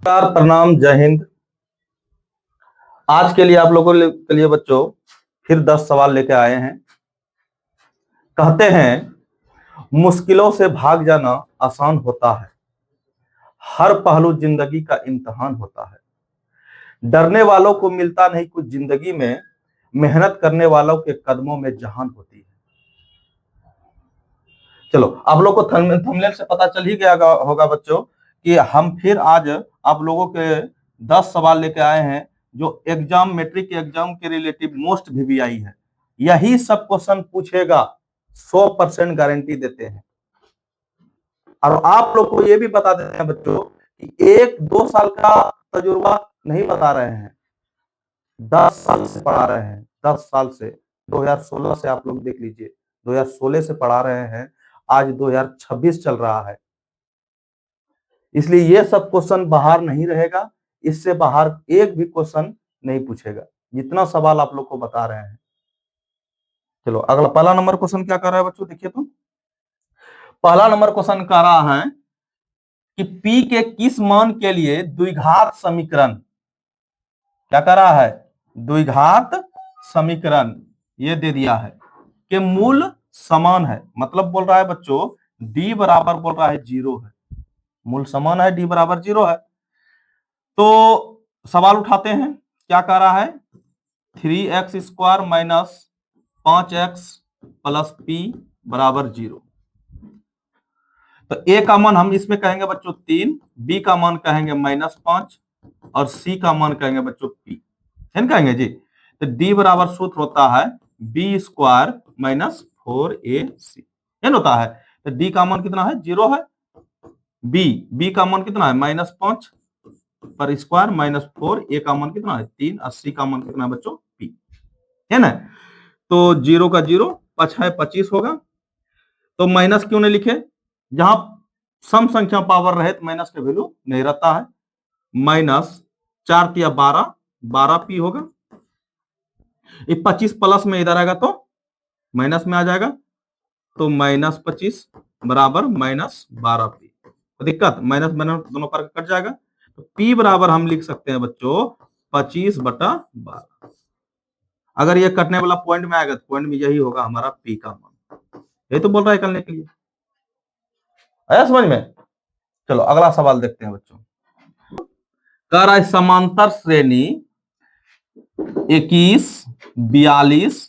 नमस्कार, प्रणाम, जय हिंद। आज के लिए आप लोगों के लिए बच्चों फिर 10 सवाल लेके आए हैं। कहते हैं मुश्किलों से भाग जाना आसान होता है, हर पहलू जिंदगी का इम्तिहान होता है। डरने वालों को मिलता नहीं कुछ जिंदगी में, मेहनत करने वालों के कदमों में जहान होती है। चलो, आप लोग को थंबनेल से पता चल ही गया होगा बच्चों कि हम फिर आज आप लोगों के 10 सवाल लेके आए हैं जो एग्जाम, मैट्रिक एग्जाम के रिलेटिव मोस्ट VVI है। यही सब क्वेश्चन पूछेगा, 100% गारंटी देते हैं। और आप लोग को ये भी बता देते हैं बच्चों कि 1-2 साल का तजुर्बा नहीं बता रहे हैं, 10 साल से पढ़ा रहे हैं। 10 साल से, 2016 से आप लोग देख लीजिए, 2016 से पढ़ा रहे हैं, आज 2026 चल रहा है। इसलिए ये सब क्वेश्चन बाहर नहीं रहेगा, इससे बाहर एक भी क्वेश्चन नहीं पूछेगा, जितना सवाल आप लोग को बता रहे हैं। चलो, अगला पहला नंबर क्वेश्चन क्या कर रहा है बच्चों, देखिए तो पहला नंबर क्वेश्चन कह रहा है कि P के किस मान के लिए द्विघात समीकरण, क्या कर रहा है, द्विघात समीकरण ये दे दिया है कि मूल समान है। मतलब बोल रहा है बच्चों D बराबर बोल रहा है 0 है, मूल समान है, D बराबर 0 है। तो सवाल उठाते हैं, क्या कह रहा है, 3x² minus 5x plus P बराबर 0। तो A का मान हम इसमें कहेंगे बच्चों 3, B का मान कहेंगे -5 और C का मान कहेंगे बच्चों P, है ना, कहेंगे जी। तो D बराबर सूत्र होता है B² माइनस 4AC, है ना, होता है। तो D का मान कितना है, 0 है। B का मान कितना है, -5 पर स्क्वायर माइनस 4, A का मान कितना है 3, और C का मान कितना है बच्चों P, है ना। तो 0 का 0, 5 है 25 होगा। तो माइनस क्यों नहीं लिखे, जहां सम संख्या पावर रहे तो माइनस का वैल्यू नहीं रहता है। -4 या 12 P होगा। ये 25 प्लस में इधर आएगा तो माइनस में आ जाएगा, तो -25 बराबर -12 P। तो दिक्कत, माइनस माइनस दोनों पर कट जाएगा। तो P बराबर हम लिख सकते हैं बच्चों 25/12। अगर ये कटने वाला पॉइंट में आएगा तो पॉइंट में यही होगा हमारा P का मान। ये तो बोल रहा है करने के लिए, आया समझ में। चलो अगला सवाल देखते हैं बच्चों। कह रहा है समांतर श्रेणी 21, 42,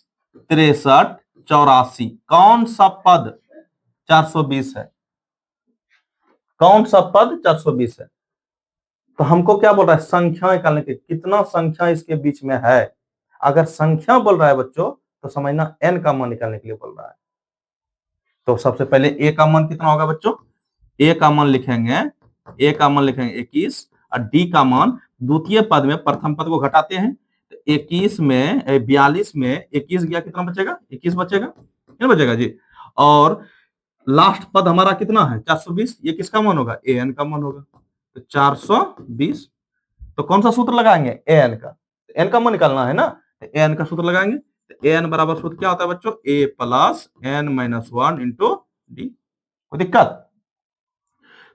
63, 84 कौन सा पद 420 है, कौन सा पद 420 है। तो हमको क्या बोल रहा है, संख्या निकालने के, कितना संख्या इसके बीच में है। अगर संख्या बोल रहा है बच्चों तो समझना n का मान निकालने के लिए बोल रहा है। तो सबसे पहले a का मान कितना होगा बच्चों, a का मान लिखेंगे, a का मान लिखेंगे 21, और d का मान द्वितीय पद में प्रथम पद को घटाते हैं। तो 21 में 42 में 21 गया, कितना बचेगा, 21 बचेगा, क्या बचेगा जी। और लास्ट पद हमारा कितना है 420, ये किसका मान होगा, an का मान होगा। तो 420, तो कौन सा सूत्र लगाएंगे, an का, n का मान निकालना है ना, तो an का सूत्र लगाएंगे। तो an बराबर सूत्र क्या होता है बच्चों, a plus n-1 into D. कोई दिक्कत।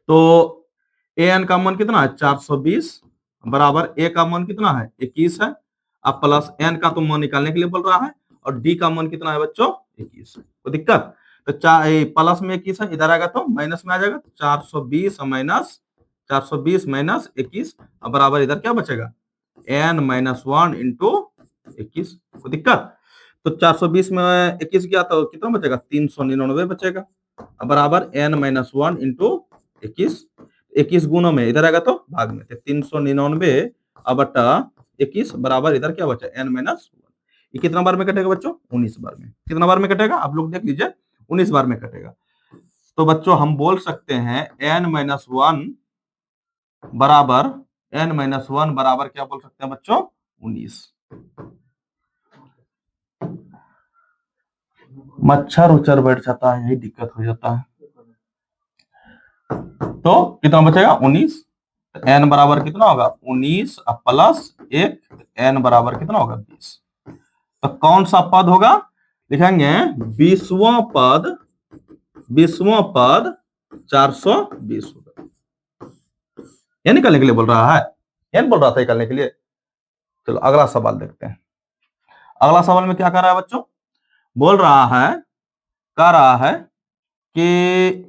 तो an का मान कितना है 420 बराबर a का मान कितना है 21 है, अब प्लस n का तो मान निकालने के लिए बोल रहा है, और d का मान कितना है बच्चों 21। कोई दिक्कत। तो प्लस में 21 है, इधर आएगा तो माइनस में आ जाएगा, 420 माइनस 420 माइनस 21, अब बराबर इधर क्या बचेगा n-1 इंटू 21। कोई दिक्कत। तो 420 में 21 गया तो कितना बचेगा 399 बचेगा, अब बराबर n-1 इंटू 21, 21 गुणों में इधर आएगा तो भाग में, 399 अब बटा 21 बराबर इधर क्या बचा n-1। ये कितना बार में कटेगा बच्चों, 19 बार में। कितना बार में कटेगा आप लोग देख लीजिए, 19 बार में कटेगा। तो बच्चों हम बोल सकते हैं n-1 बराबर n-1 बराबर क्या बोल सकते हैं बच्चों 19। मच्छर उच्छर बैठ जाता है, यही दिक्कत हो जाता है। तो कितना बचेगा 19, n बराबर कितना होगा 19 प्लस 1, n बराबर कितना होगा 20। तो कौन सा पद होगा, लिखेंगे 20वां पद, 20वां पद 420 होगा। ये निकलने के लिए बोल रहा है, ये नहीं बोल रहा था निकलने के लिए। चलो अगला सवाल देखते हैं। अगला सवाल में क्या कर रहा है बच्चों, बोल रहा है, कह रहा है कि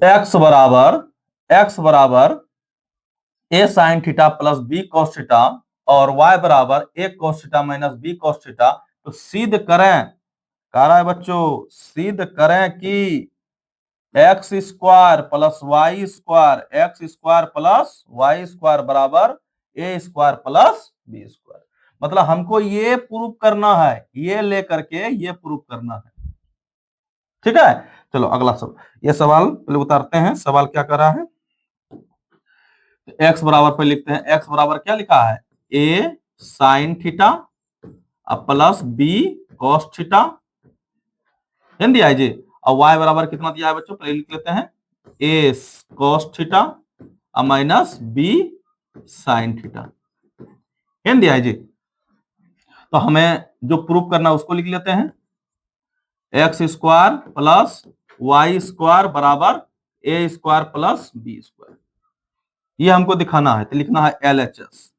x बराबर a sin theta plus b cos theta और y बराबर a cos theta minus b cos theta, तो सिद्ध करें, कह रहा है बच्चों सिद्ध करें कि X square plus Y square, X square plus Y square बराबर A square plus B square. मतलब हमको ये प्रूव करना है, ये लेकर के ये प्रूव करना है। ठीक है, चलो अगला सवाल, ये सवाल पहले उतारते हैं। सवाल क्या कर रहा है, एक्स बराबर पे लिखते हैं, एक्स बराबर क्या लिखा है, A sine theta plus B cos theta, दिया है जी। और y बराबर कितना दिया है बच्चों, पहले लिख लेते हैं, A cos theta minus B sine theta, दिया है जी। तो हमें जो प्रूफ करना है उसको लिख लेते हैं, X square plus Y square बराबर A square plus B square, ये हमको दिखाना है। तो लिखना है LHS,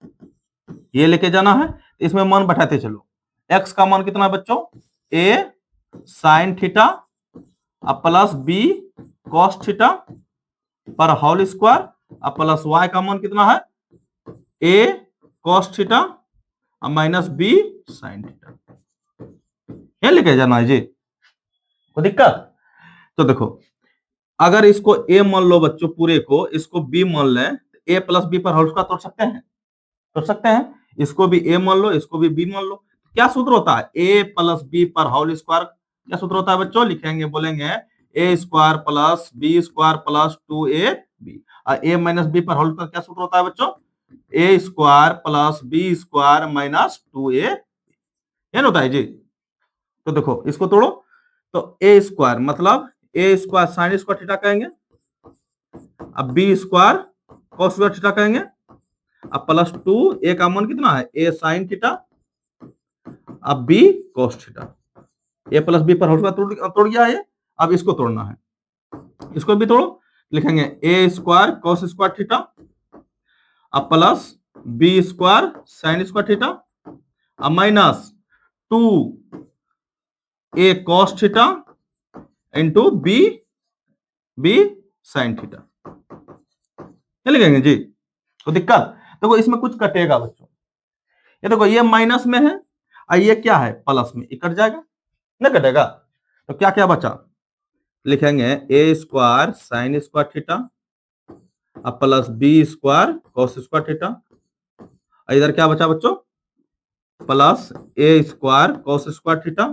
ये लेके जाना है। इसमें मान बैठाते चलो, x का मान कितना है बच्चों, a sine theta plus b cos theta पर होल स्क्वायर प्लस y का मान कितना है, a cos theta minus b sine theta, ये लेके जाना है जी। कोई दिक्कत, तो देखो अगर इसको a मान लो बच्चों पूरे को, इसको b मान लें, a प्लस बी पर होल स्क्वायर तोड़ सकते हैं, तोड़ सकते हैं। इसको भी a मान लो, इसको भी b मान लो। क्या सूत्र होता है, a प्लस बी पर होल स्क्वायर, क्या सूत्र होता है बच्चों, लिखेंगे बोलेंगे a square plus B square plus 2ab, और a माइनस बी पर होल स्क्वायर क्या सूत्र होता है बच्चों, a square plus B square minus 2a, ये होता है जी। तो देखो इसको तोड़ो, तो a स्क्वायर मतलब a square sine square theta कहेंगे, अब b square cos square theta कहेंगे, अब प्लस 2, a का मान कितना है, a साइन थीटा, अब b cos theta, a plus B पर होल स्क्वायर तोड़ गया है। अब इसको तोड़ना है, इसको भी तोड़ो, लिखेंगे a square cos square theta अब plus b square sine square theta अब minus 2a cos theta into b sine theta, लिखेंगे जी। तो दिक्कत देखो इसमें कुछ कटेगा बच्चों, ये देखो ये माइनस में है और ये क्या है प्लस में, ये कट जाएगा ना, कटेगा। तो क्या क्या बचा, लिखेंगे A square sine square theta अब plus B square cos square theta, इधर क्या बचा बच्चों, plus A square cos square theta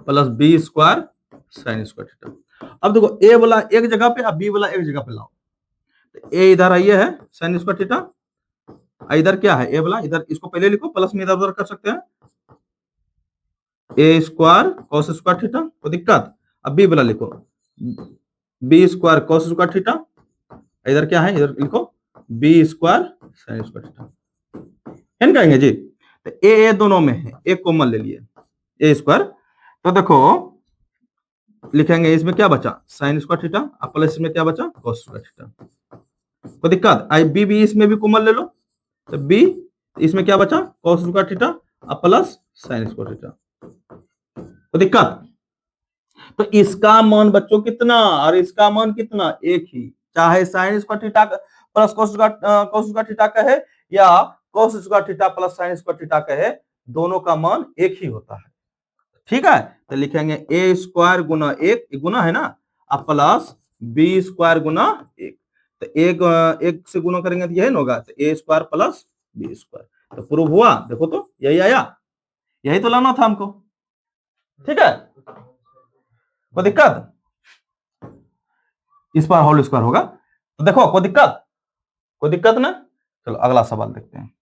plus B square sine square theta. अब देखो ए वाला एक जगह पे, अब बी वाला एक जगह पे लाओ, तो ए इधर आइए है साइन स्क्वायर थीटा, इधर क्या है ए वाला, इधर इसको पहले लिखो, प्लस में इधर उधर कर सकते हैं, A square cos square theta, कोई दिक्कत। अब बी वाला लिखो, B square cos square theta, इधर क्या है, इधर लिखो B square sine square theta, एन कहेंगे जी। तो ए दोनों में है, एक कॉमन ले लिए ए स्क्वायर, तो देखो लिखेंगे इसमें क्या बचा साइन स्क्वायर थीटा अब प्लस इसमें क्या बचा कॉस स्क्वायर थीटा, कोई दिक्कत। आई बी इसमें भी कॉमन ले लो, तो बी इसमें क्या बचा कॉस स्क्वायर थीटा अब प्लस साइन स्क्वायर थीटा, कोई दिक्कत। तो इसका मान बच्चों कितना और इसका मान कितना, एक ही, चाहे sign square theta plus cos square theta कहे या cos square theta plus sign square theta कहे, दोनों का मान एक ही होता है। ठीक है, तो लिखेंगे ए स्क्वायर गुना एक गुना है ना, अब प्लस बी स्क्वायर गुना एक, तो एक से गुना करेंगे तो यही होगा, तो ए स्क्वायर प्लस बी स्क्वायर, तो प्रूव हुआ। देखो तो यही आया, यही तो लाना था हमको। ठीक है, कोई दिक्कत, इस पर होल स्क्वायर होगा, तो देखो कोई दिक्कत, कोई दिक्कत ना। चलो अगला सवाल देखते हैं।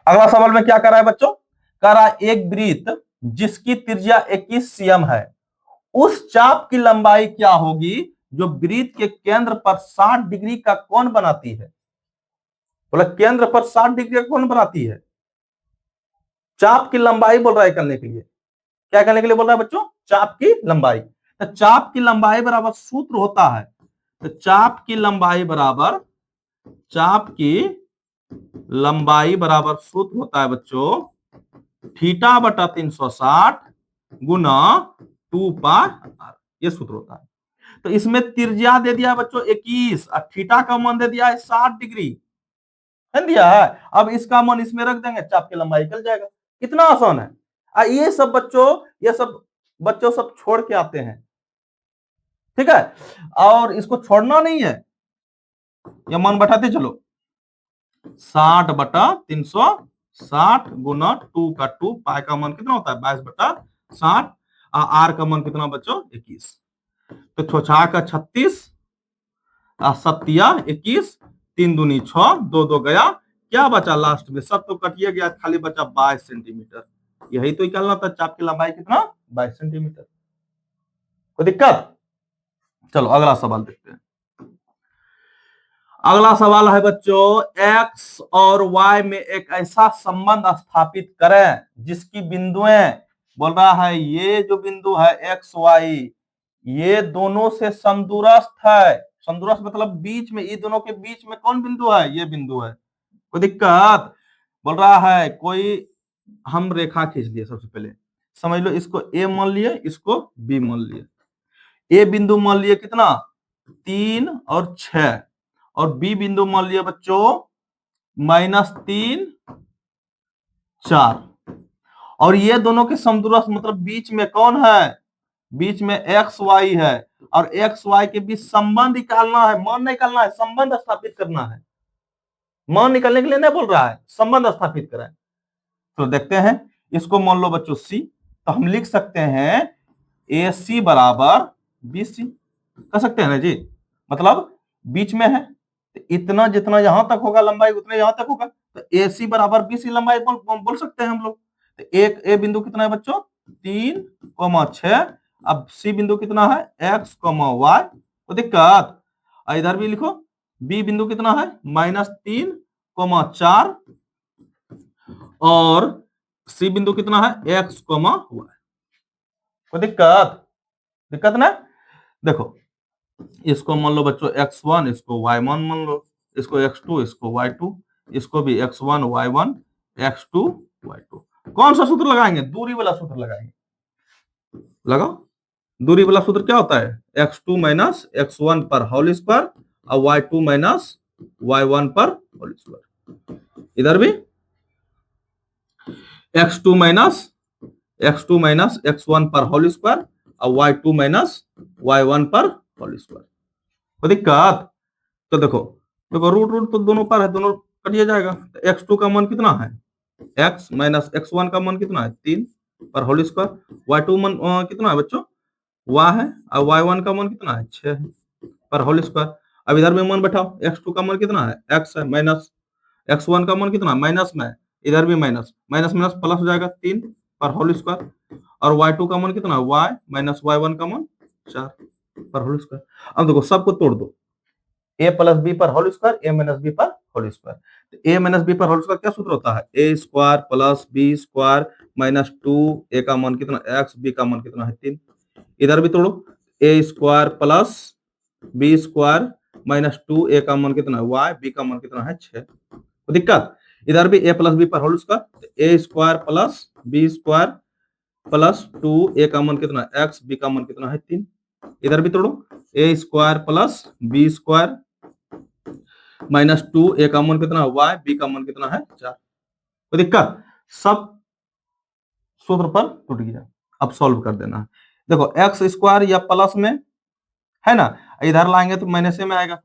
अगला सवाल में क्या कर रहा है बच्चों, कह रहा है एक वृत्त जिसकी त्रिज्या 21 cm है, उस चाप की लंबाई क्या होगी जो वृत्त के केंद्र पर 60 डिग्री का कोण बनाती है। बोला केंद्र पर 60 डिग्री का कोण बनाती है, चाप की लंबाई बोल रहा है करने के लिए, क्या करने के लिए बोल रहा है बच्चों, चाप की लंबाई। तो चाप की लंबाई बराबर सूत्र होता है, तो चाप की लंबाई बराबर सूत्र होता है बच्चों थीटा बटा 360 गुना 2 पाई r, ये सूत्र होता है। तो इसमें त्रिज्या दे दिया बच्चों 21 और थीटा का मान दे दिया है 60 डिग्री, है दिया है। अब इसका मान इसमें रख देंगे, चाप की लंबाई निकल जाएगा। कितना आसान है। ये सब बच्चों सब छोड़ के आते हैं, ठीक है। और इसको छोड़ना नहीं है, ये मान बैठाते चलो 60 बटा 360 गुना 2 का 2, पाई का मान कितना होता है 22 बटा 60, आर का मान कितना बच्चों 21, तो छोछा का 36, सत्या 21, 3 दूनी 6, 2 2 गया, क्या बचा लास्ट में, सब तो कटिए गया, खाली बचा 22 सेंटीमीटर। यही तो निकालना था, चाप की लंबाई कितना 22 सेंटीमीटर। कोई दिक्कत? चलो अगला सवाल देखते हैं। अगला सवाल है बच्चों, x और y में एक ऐसा संबंध स्थापित करें जिसकी बिंदुएं, बोल रहा है ये जो बिंदु है x y, ये दोनों से समदूरस्थ है। समदूरस्थ मतलब बीच में, ये दोनों के बीच में कौन बिंदु है, ये बिंदु है। कोई दिक्कत? बोल रहा है कोई, हम रेखा खींच लिए, सबसे पहले समझ लो, इसको a मान लिए, इसको b मान लिए। a बिंदु मान लिए कितना 3 और 6, और बी बिंदु मान लिया बच्चों -3 4, और ये दोनों के समदूरस्थ मतलब बीच में कौन है, बीच में एक्स वाई है, और एक्स वाई के बीच संबंध निकालना है, मान निकालना है, संबंध स्थापित करना है। मान निकालने के लिए नहीं बोल रहा है, संबंध स्थापित करें। तो देखते हैं, इसको मान लो बच्चों सी, तो हम लिख सकते हैं ए सी बराबर बी सी, कर सकते हैं ना जी, मतलब बीच में है, इतना जितना यहां तक होगा लंबाई उतना यहां तक होगा, तो ए सी बराबर बी सी लंबाई बोल सकते हैं हम लोग। तो एक ए बिंदु कितना है बच्चों 3,6, अब सी बिंदु कितना है x, y, तो दिक्कत, इधर भी लिखो, बी बिंदु कितना है -3,4, और सी बिंदु कितना है x, y, कोई दिक्कत ना। देखो इसको मान लो बच्चों x1, इसको y1 मान लो, इसको x2, इसको y2, इसको भी x1 y1 x2 y2। कौन सा सूत्र लगाएंगे, दूरी वाला सूत्र लगाएंगे, लगाओ। दूरी वाला सूत्र क्या होता है x2 माइनस x1 पर होल स्क्वायर और y2 माइनस y1 पर होल स्क्वायर। इधर भी x2 माइनस x1 पर होल स्क्वायर और y2 माइनस y1 पर होल स्क्वायर। कोई दिक्कत? तो देखो रूट तो दोनों पर है, दोनों कटिए जाएगा। तो x2 का मान कितना है x माइनस x1 का मान कितना है 3 पर होल स्क्वायर, y2 मान कितना है बच्चों y है, और y1 का मान कितना है 6 है पर होल स्क्वायर। अब इधर में मान बैठाओ, x2 का मान कितना है x है, माइनस x1 का मान कितना है माइनस में, इधर भी माइनस माइनस माइनस प्लस हो जाएगा 3 पर होल स्क्वायर, और y2 का मान कितना है y माइनस y1 का मान 4 पर होल स्क्वायर। अब देखो सबको तोड़ दो, a प्लस बी पर whole square, a minus B पर होल स्क्वायर। तो a माइनस बी पर होल स्क्वायर क्या सूत्र होता है a square plus B square minus 2, a का मान कितना x, b का मान कितना है 3। इधर भी तोड़ो, a square plus B square minus 2, a का मान कितना है y, b का मान कितना है 6। तो दिक्कत, इधर भी a प्लस बी पर whole square, a square plus B square plus 2, a का मान कितना है x, b का मान कितना है 3। इधर भी तोड़ो, a square plus B square minus 2, a का मान कितना है y, b का मान कितना है 4। कोई दिक्कत? सब सूत्र पर टूट गया, अब सॉल्व कर देना है। देखो एक्स स्क्वायर या प्लस में है ना, इधर लाएंगे तो माइनस में आएगा,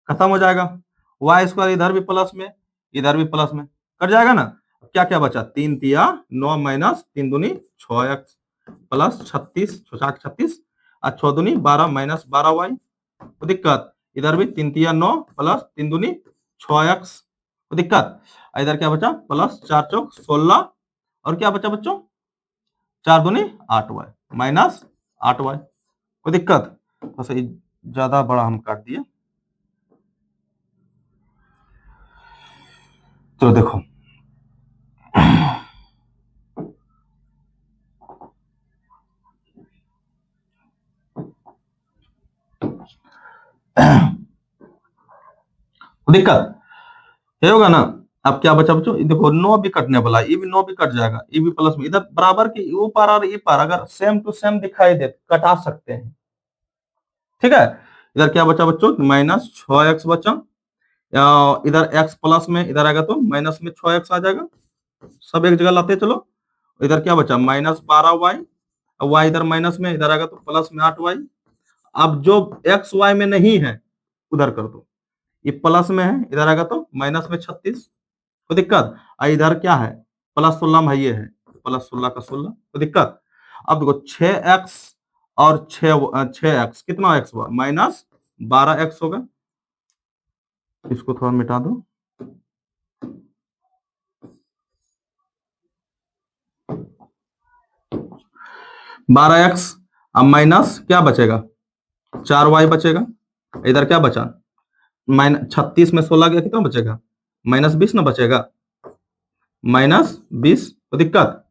खत्म हो जाएगा। वाई स्क्वायर इधर भी प्लस में, इधर भी प्लस में, कट जाएगा ना। क्या क्या बचा 3 तिया 9 माइनस 3 दूनी 6x प्लस 36, 36 और 6 दूनी 12 माइनस 12y। तो दिक्कत, इधर भी 3 तिया 9 प्लस 3 दूनी 6x। तो दिक्कत, इधर क्या बचा प्लस 4 चौक 16, और क्या बचा बच्चों 4 दूनी 8y माइनस 8y। कोई दिक्कत? बस ज्यादा बड़ा हम काट दिए। तो देखो दिक्कत ये होगा ना। अब क्या बचा बच्चों, देखो 9 भी कटने वाला है, ये भी 9 भी कट जाएगा, ये भी प्लस में, इधर बराबर के वो पार और ये पार अगर सेम टू सेम दिखाई दे कटा सकते हैं। ठीक है, इधर क्या बचा बच्चों, -6x बचा। इधर x प्लस में इधर आएगा तो माइनस में 6x आ जाएगा, सब एक जगह लाते चलो। इधर क्या बचा -12y, y इधर माइनस में इधर आएगा तो प्लस में 8y। अब जो x y में नहीं है उधर कर दो, ये प्लस में है इधर आएगा तो माइनस में 36, कोई दिक्कत। इधर क्या है +16 में ये है, +16 का 16, कोई दिक्कत। अब देखो 6x और 6x कितना x हुआ, -12x होगा। इसको थोड़ा मिटा दो, -12x। अब माइनस क्या बचेगा, 4y बचेगा। इधर क्या बचा, -36 में 16 गया, कितना बचेगा, -20 ना बचेगा, -20, कोई दिक्कत।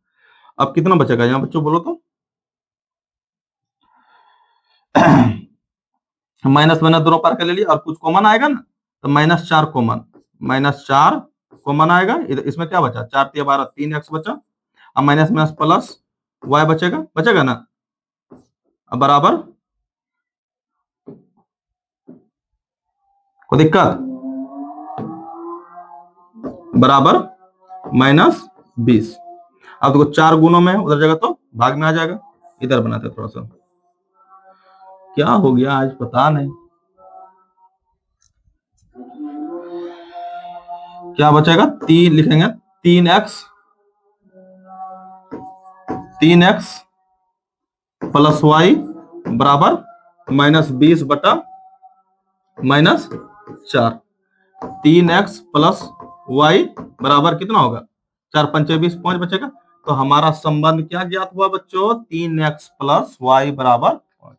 अब कितना बचेगा यहाँ बच्चों बोलो तो, माइनस माइनस दोनों पार कर ले लिया और कुछ कॉमन आएगा ना, तो -4 कॉमन, -4 कॉमन आएगा। इसमें क्या बचा, 4 × 12 3x बचा। अब माइनस माइनस प्लस y बचेगा, बचेगा ना। अब बराबर, कोई दिक्कत, बराबर -20। अब देखो 4 गुणों में उधर जगह तो भाग में आ जाएगा। इधर बनाते थोड़ा सा, क्या हो गया आज पता नहीं, क्या बचेगा, 3 लिखेंगे, 3x प्लस y बराबर -20 बटा -4। 3x प्लस y बराबर कितना होगा, 4 पंचे 20, 5 बचेगा। तो हमारा संबंध क्या ज्ञात हुआ बच्चों, 3x प्लस y बराबर 5।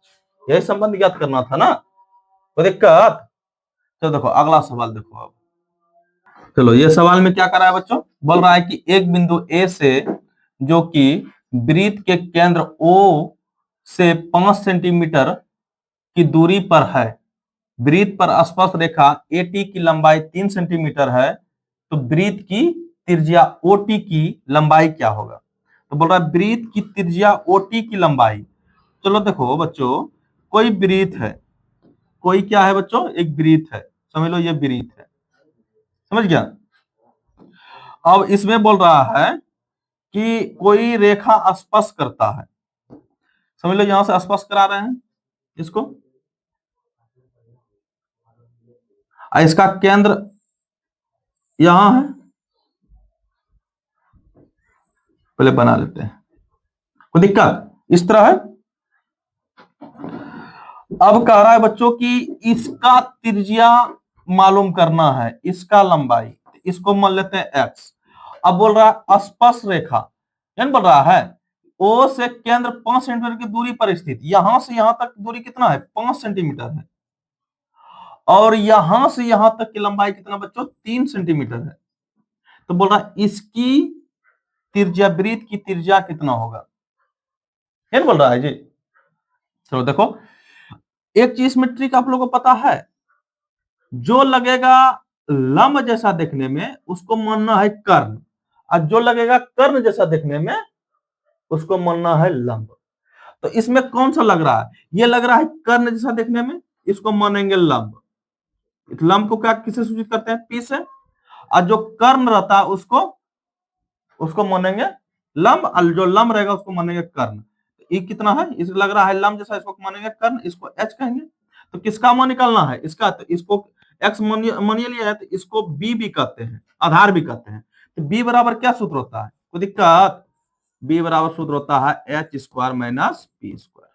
यही संबंध ज्ञात करना था ना, कोई दिक्कत। तो देखो अगला सवाल देखो। अब चलो ये सवाल में क्या कर रहा है बच्चों, बोल रहा है कि एक बिंदु ए से जो कि वृत्त के केंद्र O से 5 सेंटीमीटर की दूरी पर है, वृत्त पर स्पर्श रेखा AT की लंबाई 3 सेंटीमीटर है, तो वृत्त की त्रिज्या OT की लंबाई क्या होगा। तो बोल रहा है वृत्त की त्रिज्या OT की लंबाई। चलो देखो बच्चों, कोई वृत्त है, कोई क्या है बच्चों, एक वृत्त है, समझ लो ये वृत्त है, समझ गया। अब इसमें बोल रहा है कि कोई रेखा स्पर्श करता है, समझ लो यहां से स्पर्श करा रहे हैं इसको, इसका केंद्र यहां है, पहले बना लेते हैं, कोई दिक्कत, इस तरह है। अब कह रहा है बच्चों कि इसका त्रिज्या मालूम करना है, इसका लंबाई, इसको मान लेते हैं x। अब बोल रहा है स्पर्श रेखा, यानी बोल रहा है O से केंद्र 5 सेंटीमीटर की दूरी पर स्थित, यहां से यहां तक दूरी कितना है, 5 सेंटीमीटर है, और यहां से यहां तक की लंबाई कितना बच्चों, 3 सेंटीमीटर है। तो बोल रहा है इसकी त्रिज्या, वृत्त की त्रिज्या कितना होगा, ये बोल रहा है जी। चलो देखो, एक चीज में ट्रिक आप लोगों को पता है, जो लगेगा लंब जैसा देखने में उसको मानना है कर्ण, और जो लगेगा कर्ण जैसा देखने में उसको मानना है लंब। तो इसमें कौन सा लग रहा है, ये लग रहा है कर्ण जैसा देखने में, इसको मानेंगे लंब। लंब को क्या किसे सूचित करते हैं, P से, और जो कर्ण रहता है उसको उसको मानेंगे लंब, और जो लंब रहेगा उसको मानेंगे कर्ण। ये कितना है, इस लग रहा है लंब जैसा, इसको मानेंगे कर्ण, इसको H कहेंगे। तो किसका मान निकालना है, इसका, तो इसको x मानिए लिया है, तो इसको b भी कहते हैं, आधार भी कहते हैं। तो b बराबर क्या सूत्र होता है, कोई दिक्कत, b बराबर सूत्र होता है h square minus p square.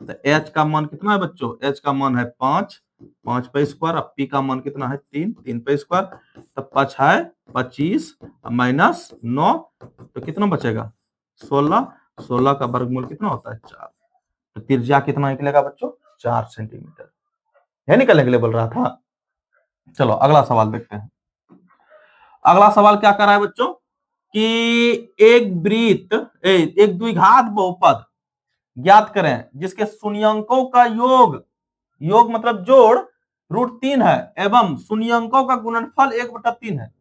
तो h का मान कितना है बच्चों, h का मान है 5, 5 पे स्क्वायर, अब p का मान कितना है 3, 3 पे स्क्वायर, तो 5 है 25 माइनस 9, तो कितना बचेगा 16, 16 का वर्गमूल कितना होता है 4। तो त्रिज्या कितना निकलेगा बच्चों, 4 सेंटीमीटर, है निकलने के लिए बोल रहा था। चलो अगला सवाल देखते हैं। अगला सवाल क्या कर रहा है बच्चों, कि एक वृत्त, एक द्विघात बहुपद ज्ञात करें जिसके शून्यंकों का योग योग मतलब जोड़ √3 है एवं शून्यंकों का गुणनफल 1/3 है।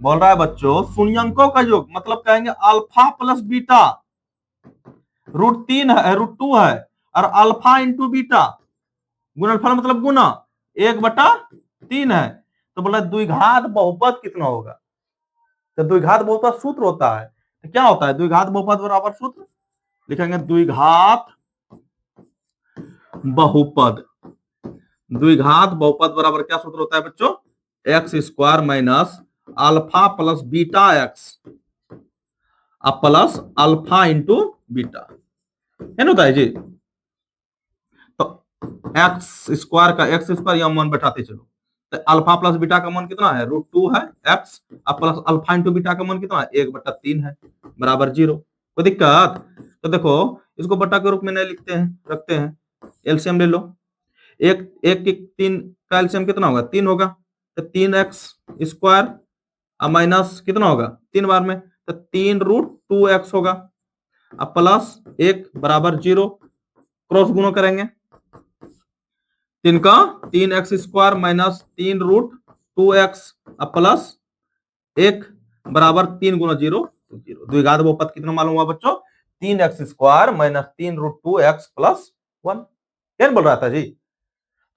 बोल रहा है बच्चों शून्यंकों का योग मतलब कहेंगे अल्फा प्लस बीटा, √3 है √2 है और अल्फा इंटू बीटा, गुणनफल मतलब गुना 1/3 है। तो बोला द्विघात बहुपद कितना होगा, तो द्विघात बहुपद सूत्र होता है, तो क्या होता है द्विघात बहुपद बराबर सूत्र लिखेंगे द्विघात बहुपद, द्विघात बहुपद बराबर क्या सूत्र होता है बच्चों, x² minus alpha plus beta x plus alpha into beta है ना जी। तो x² का x² यहां मान बैठाते चलो, तो अल्फा प्लस बीटा का मान कितना है √2 है x plus alpha into beta का मान कितना है 1/3 है बराबर 0। कोई दिक्कत, तो देखो इसको बटा के रूप में नहीं लिखते हैं, रखते हैं, एलसीएम ले लो, एक एक की 3 का एलसीएम कितना होगा 3 होगा, तो 3x² माइनस कितना होगा 3 बार में तो 3√2x होगा, अब प्लस 1 बराबर 0, क्रॉस गुणा करेंगे 3 का 3x² माइनस 3√2x प्लस 1 बराबर 3 गुना 0 0। द्विघात बहुपद कितना मालूम हुआ बच्चों 3x² माइनस 3√2x प्लस 1, क्या बोल रहा था जी।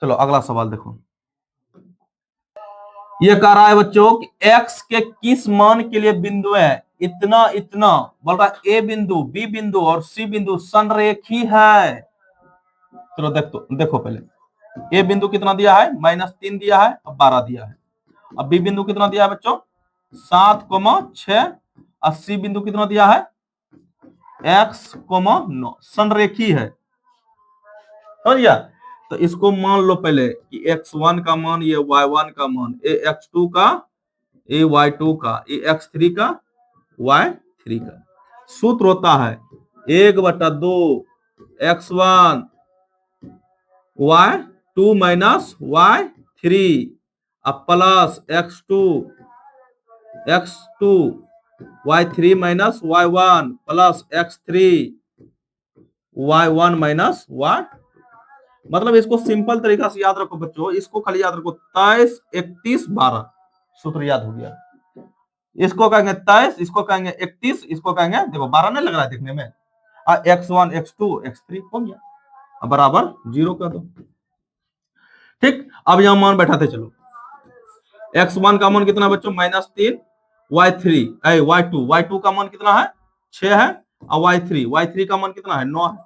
चलो अगला सवाल देखो, ये कह रहा है बच्चों कि x के किस मान के लिए बिंदु है इतना इतना, बोल रहा है ए बिंदु बी बिंदु और सी बिंदु संरेखी है। चलो देखो पहले ए बिंदु कितना दिया है -3 दिया है और 12 दिया है, अब बी बिंदु कितना दिया है बच्चों 7,6 और सी बिंदु कितना दिया है x,9 संरेखी है, समझ गया। तो इसको मान लो पहले कि x1 का मान ये y1 का मान ये x2 का ये y2 का ये x3 का y3 का, सूत्र होता है 1/2 x1 y2 minus y3 plus x2 y3 minus y1 plus x3 y1 minus y, मतलब इसको सिंपल तरीका से याद रखो बच्चों, इसको खाली याद रखो 23 31 12, सूत्र याद हो गया। इसको कहेंगे 23, इसको कहेंगे 31, इसको कहेंगे देखो 12 नहीं लग रहा है देखने में, x1 x2 x3 हो गया बराबर 0 कर दो। ठीक, अब यहां मान बैठाते चलो, x1 का मान कितना बच्चों -3, y3 y2 का मान कितना है 6 है और y3 का मान कितना है 9 है,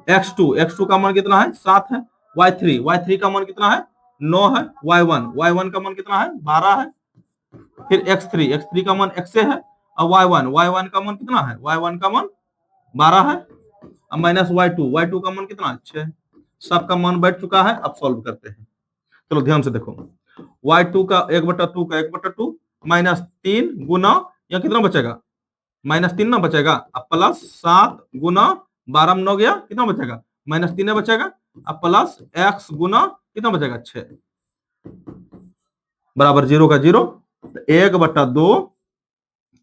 x2 का मान कितना है 7 है, y3 का मान कितना है 9 है, y1 का मान कितना है 12 है, फिर x3 का मान x है और y1 का मान कितना है y1 का मान 12 है और माइनस y2 का मान कितना है 6 है, सबका मान बैठ चुका है। अब सॉल्व करते हैं, चलो ध्यान से देखो y2 का 1/2 का 1/2 -3 गुना या कितना बचेगा -3 ना बचेगा, अब प्लस 7 गुना 12 में 9 गया कितना बचेगा -3 बचेगा, अब प्लस x गुना कितना बचेगा 6 बराबर 0 का 0, 1/2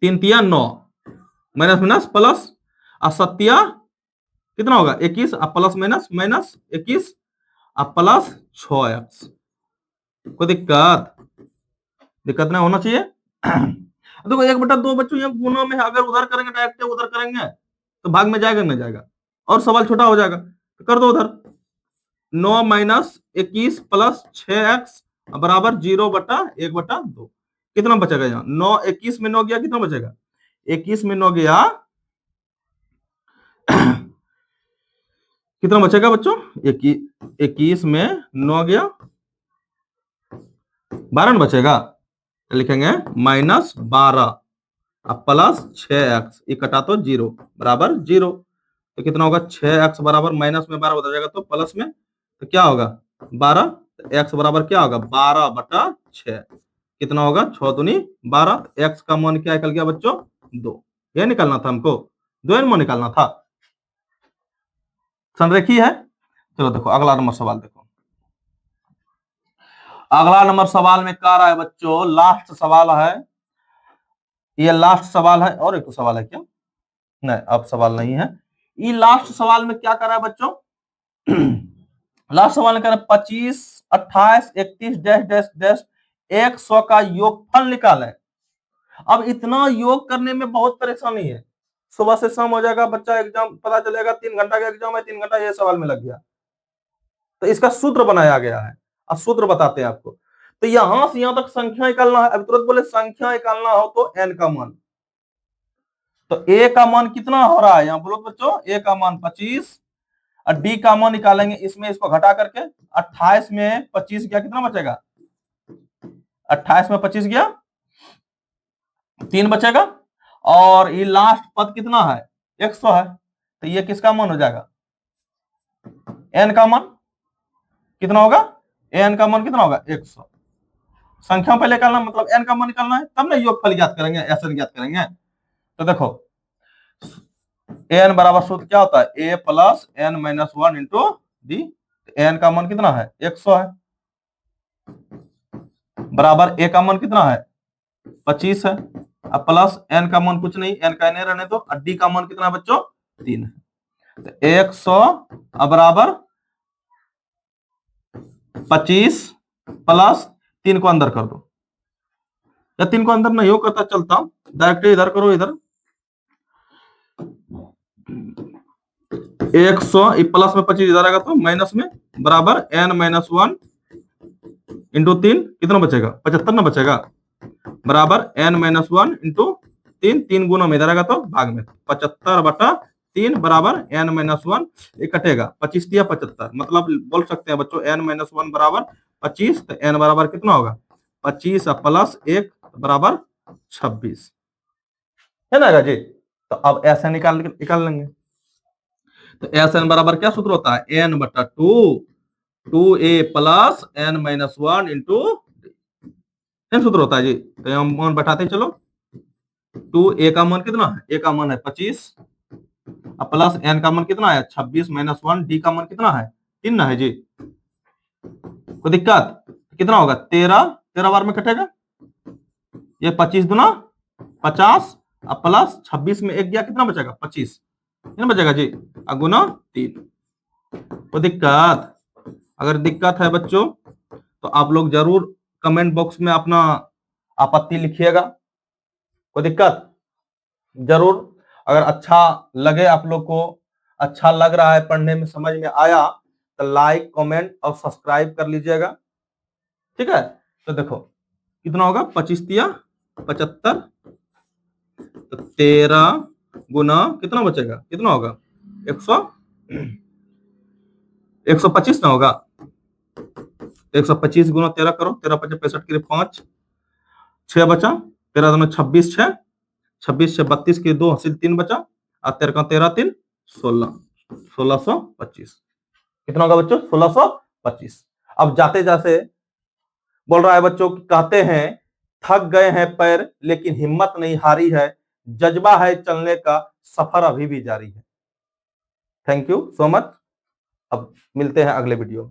3 तिया 9 माइनस माइनस प्लस असत्या कितना होगा 21 plus minus minus 21 plus 6x, कोई दिक्कत नहीं होना चाहिए। देखो 1/2 बच्चों यहाँ गुना में अगर उधर करेंगे डायरेक्ट उधर करेंगे तो भाग में जाएगा नहीं जाएगा और सवाल छोटा हो जाएगा, तो कर दो उधर 9 माइनस 21 प्लस 6x बराबर 0/1/2, कितना बचेगा यहाँ 9 21 में 9 गया कितना बचेगा 21 में 9 गया कितना बचेगा बच्चों 21 में 9 गया 12 बचेगा, तो लिखेंगे -12 प्लस 6x, ये कटा तो 0 बराबर 0, तो कितना होगा 6x बराबर माइनस में 12 बदल जाएगा तो प्लस में, तो क्या होगा 12, तो x बराबर क्या होगा 12/6, कितना होगा 6 दूनी 12, x का मान क्या निकल गया बच्चों 2, यह निकालना था हमको 2 मान निकालना था, संरेखी है। चलो देखो अगला नंबर सवाल देखो, अगला नंबर सवाल में कह रहा है बच्चों लास्ट सवाल है, ये लास्ट सवाल है और एक तो सवाल है क्या नहीं अब सवाल नहीं है, ये लास्ट सवाल में क्या कर रहा है बच्चों लास्ट सवाल निकालें 25, 28, 31 डैश डैश डैश 100 का योगफल निकालें। अब इतना योग करने में बहुत परेशानी है, सुबह से शाम हो जाएगा, बच्चा एग्जाम पता चलेगा 3 घंटा का एग्जाम है, 3 घंटा ये सवाल में लग गया। तो इसका सूत्र बनाया गया है, अब सूत्र बताते हैं आपको। तो यहां से यहां तक संख्या निकालना है। अब तुरंत बोले संख्या निकालना हो तो n का मान, तो a का मान कितना हो रहा है यहां बोलो बच्चों, a का मान 25 और d का मान निकालेंगे, इसमें इसको घटा करके 28 में 25 गया, कितना बचेगा 28 में 25 गया 3 बचेगा, और ये लास्ट पद कितना है 100 है, तो ये किसका मान हो जाएगा n का मान कितना होगा, n का मान कितना होगा 100। संख्या पहले निकालना मतलब n का मान निकालना है, तब ना योगफल ज्ञात करेंगे, ऐसे ज्ञात करेंगे। तो देखो n बराबर सूत्र क्या होता है a plus n minus 1 into D, n का मान कितना है 100 है, बराबर a का मान कितना है 25 है, अब प्लस n का मान कुछ नहीं, n का n रहने दो, और d का मान कितना है बच्चों 3 है, तो 100 बराबर 25 प्लस 3 को अंदर कर दो, या 3 को अंदर नहीं हो करता चलता, डायरेक्ट इधर करो, इधर 100 प्लस में 25 इधर आएगा तो माइनस में, बराबर n माइनस 1 इंटू 3 कितना बचेगा 75 ना बचेगा, बराबर n माइनस 1 इंटू 3 गुना में इधर आएगा तो भाग में 75/3 बराबर n माइनस 1, ये कटेगा 25 दिया 75, मतलब बोल सकते हैं बच्चों n माइनस 1 बराबर 25, तो n बराबर कितना होगा 25 प्लस 1 बराबर 26 है ना जी। तो अब ऐसे निकाल लेंगे, तो एस एन बराबर क्या सूत्र होता है n बटा 2a plus n minus 1 into सूत्र होता है जी। तो हम मान बैठाते चलो, 2a का मान कितना है, a का मान है 25 प्लस n का मान कितना है 26 माइनस 1, d का मान कितना है 3 ना है जी, कोई दिक्कत कितना होगा 13 बार में कटेगा, ये 25 दुना 50 प्लस 26 में 1 गया, कितना बचेगा 25 बचेगा जी, गुना 3। तो दिक्कत, अगर दिक्कत है बच्चों तो आप लोग जरूर कमेंट बॉक्स में अपना आपत्ति लिखिएगा, कोई दिक्कत जरूर, अगर अच्छा लगे आप लोग को, अच्छा लग रहा है पढ़ने में समझ में आया तो लाइक कमेंट और सब्सक्राइब कर लीजिएगा, ठीक है। तो देखो कितना होगा 25 तिया 75, तो 13 गुना कितना बचेगा, कितना होगा 125 ना होगा, 125 गुना 13 करो, 13 5 65 के लिए 5 6 बचा, 13 2 26 6 26 6 32 के 2 हासिल 3 बचा, और 13 का 13 3 16 1625 कितना होगा बच्चों 1625। अब जाते जाते बोल रहा है बच्चों, कहते हैं थक गए हैं पैर लेकिन हिम्मत नहीं हारी है, जज्बा है चलने का सफर अभी भी जारी है। थैंक यू सो मच, अब मिलते हैं अगले वीडियो में।